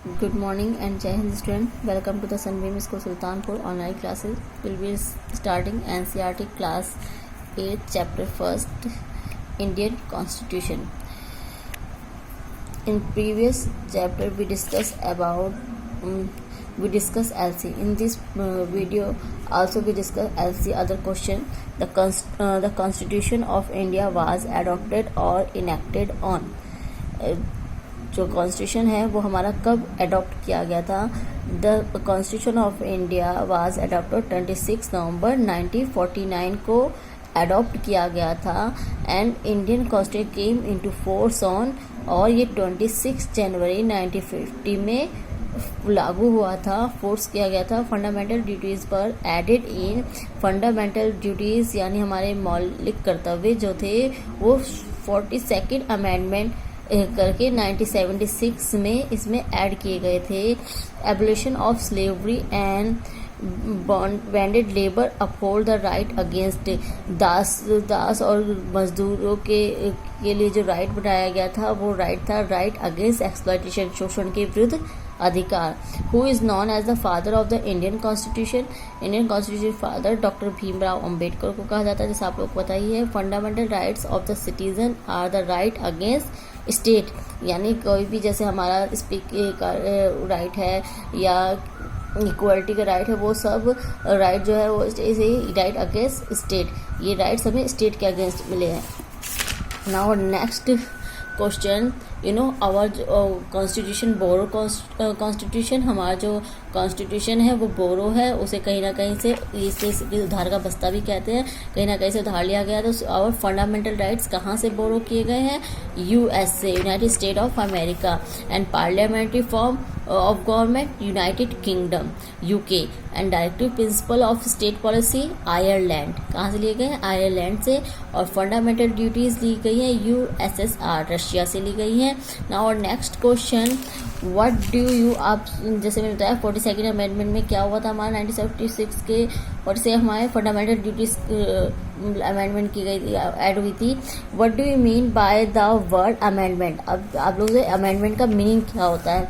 Good morning and Jai Hind student. Welcome to the Sunbeam School Sultanpur online classes. We'll be starting NCERT class 8 chapter 1st Indian Constitution. In previous chapter we discussed LC. In this video also we discuss LC other question. The Constitution of India was adopted or enacted on. जो constitution है वो हमारा कब adopt किया गया था? The constitution of India was adopted 26 नवंबर 1949 को adopt किया गया था and Indian constitution came into force on, और ये 26 जनवरी 1950 में लागू हुआ था, फोर्स किया गया था। फंडामेंटल ड्यूटीज़ पर एडेड इन फंडामेंटल ड्यूटीज़ यानी हमारे मौलिक कर्तव्य जो थे वो 42nd अमेंडमेंट करके 1976 में इसमें ऐड किए गए थे। Abolition of slavery and bonded labour, uphold the right against दास और मजदूरों के लिए जो राइट बनाया गया था वो राइट था राइट अगेंस्ट एक्सप्लॉयटेशन, शोषण के विरुद्ध अधिकार। Who is known as the father of the Indian constitution? Indian constitution father doctor Bhimrao Ambedkar को कहा जाता है, जैसे आप लोग को पता ही है। Fundamental rights of the citizen are the right against state, यानी कोई भी जैसे हमारा स्पीक का राइट है या इक्वलिटी का राइट है, वो सब राइट जो है वो राइट अगेंस्ट स्टेट, ये राइट्स हमें स्टेट के अगेंस्ट मिले हैं। Now next question, our constitution borrow constitution, हमारा जो कॉन्स्टिट्यूशन है वो बोरो है, उसे कहीं ना कहीं से इसे उधार का बस्ता भी कहते हैं, कहीं ना कहीं से उधार लिया गया। तो आवर फंडामेंटल राइट्स कहाँ से बोरो किए गए हैं? USA, United state of America, and parliamentary form of government United kingdom UK, and directive principle of state policy Ireland, कहाँ से लिए गए हैं? आयरलैंड से। और फंडामेंटल ड्यूटीज ली गई है USSR, रशिया से ली गई है। नाउ और next question, what do you, आप जैसे मैंने बताया 42nd अमेंडमेंट में क्या हुआ था हमारा 1976 के 46 हमारे फंडामेंटल ड्यूटीज अमेंडमेंट की गई थी, ऐड हुई थी। What do you mean by the word amendment? अब आप लोग से अमेंडमेंट का मीनिंग क्या होता है?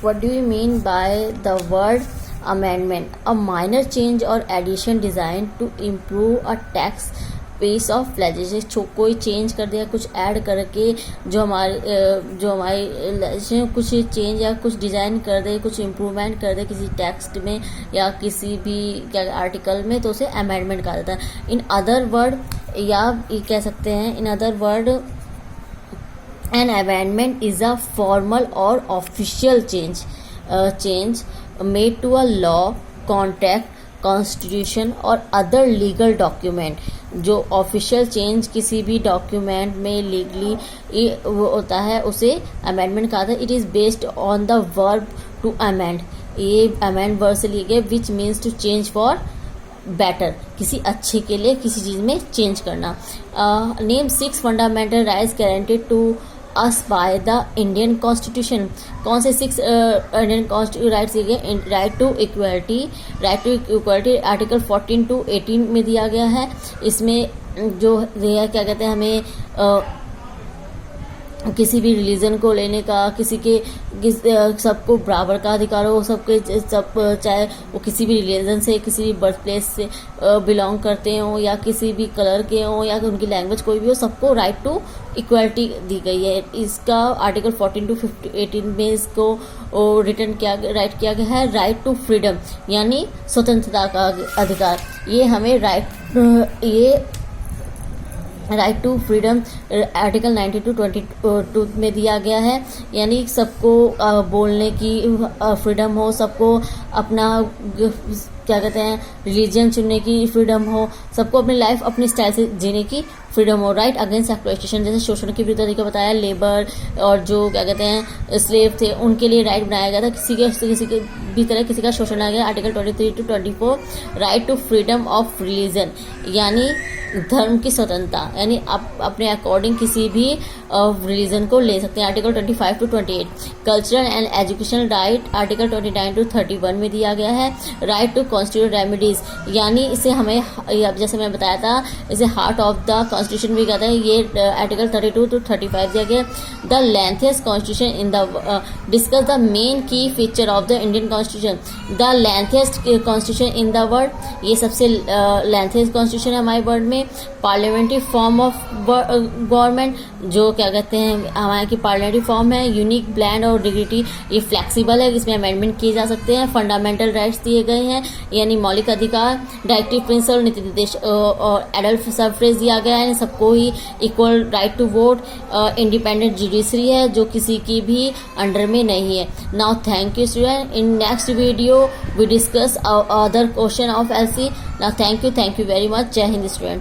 What do you mean by the word amendment? A minor change or addition designed to improve a text piece of legislation, कोई change कर दिया, कुछ ऐड करके जो हमारे कुछ चेंज या कुछ डिज़ाइन कर दे, कुछ इम्प्रूवमेंट कर दे किसी टेक्स्ट में या किसी भी आर्टिकल में, तो उसे अमेंडमेंट कहा जाता है। इन अदर वर्ड, या ये कह सकते हैं in other word, an amendment is a formal or official change made to a law, contract, constitution और other legal document। जो ऑफिशियल चेंज किसी भी डॉक्यूमेंट में लीगली वो होता है उसे अमेंडमेंट कहा था। It is based on the verb to amend, ये अमेंड वर्ब से लिए गए, which means to change for better, किसी अच्छे के लिए किसी चीज़ में चेंज करना। Name 6 fundamental rights guaranteed to us by the Indian constitution. कौन से 6 इंडियन राइट्स दिए गए? Right to equality article 14 to 18 में दिया गया है। इसमें जो दिया क्या कहते हैं, हमें किसी भी रिलीजन को लेने का, सबको बराबर का अधिकार हो, सब चाहे वो किसी भी रिलीजन से, किसी भी बर्थ प्लेस से बिलोंग करते हो या किसी भी कलर के हो या उनकी लैंग्वेज कोई भी हो, सबको राइट टू इक्वलिटी दी गई है। इसका आर्टिकल 14 to 18 में इसको रिटर्न राइट किया गया है। राइट टू फ्रीडम यानी स्वतंत्रता का अधिकार, ये हमें right to freedom article 90 to 22 में दिया गया है, यानी सबको बोलने की फ्रीडम हो, सबको अपना क्या कहते हैं रिलीजन चुनने की फ्रीडम हो, सबको अपनी लाइफ अपनी स्टाइल से जीने की फ्रीडम हो। राइट अगेंस्ट एक्सप्लॉयटेशन, जैसे शोषण के विरुद्ध अधिकार बताया, लेबर और जो क्या कहते हैं स्लेव थे उनके लिए राइट बनाया गया था, किसी के भी तरह किसी का शोषण आ गया। Article 23 to 24 right to freedom of religion, यानी धर्म की स्वतंत्रता, यानी आप अपने अकॉर्डिंग किसी भी रिलीजन को ले सकते हैं। Article 25 to 28 cultural and educational right article 29 to 31 में दिया गया है। राइट टू कॉन्स्टिट्यूशन रेमेडीज, यानी इसे हमें, जैसे मैंने बताया था, इसे हार्ट ऑफ द कॉन्स्टिट्यूशन भी कहते हैं। ये आर्टिकल 32 to 35 दिया गया। The longest constitution in the discuss the main key feature of the Indian constitution. The longest constitution in the world, ये सबसे लेंथेस्ट कॉन्स्टिट्यूशन है हमारे वर्ल्ड में। पार्लियामेंट्री फॉर्म ऑफ गवर्नमेंट, जो क्या कहते हैं हमारे की पार्लियामेंट्री फॉर्म है। यूनिक, ब्लैंड और डिग्निटी, ये फ्लेक्सिबल है, इसमें अमेंडमेंट किए जा सकते हैं। फंडामेंटल राइट्स दिए गए हैं, यानी मौलिक अधिकार। डायरेक्टिव प्रिंसिपल, नीति निर्देश और एडल्ट सफरेज दिया गया है, सबको ही equal right to vote. Independent judiciary है, जो किसी की भी अंडर में नहीं है। Now thank you student, in next video we discuss other question of LC. Now thank you very much. जय हिंद स्टूडेंट्स।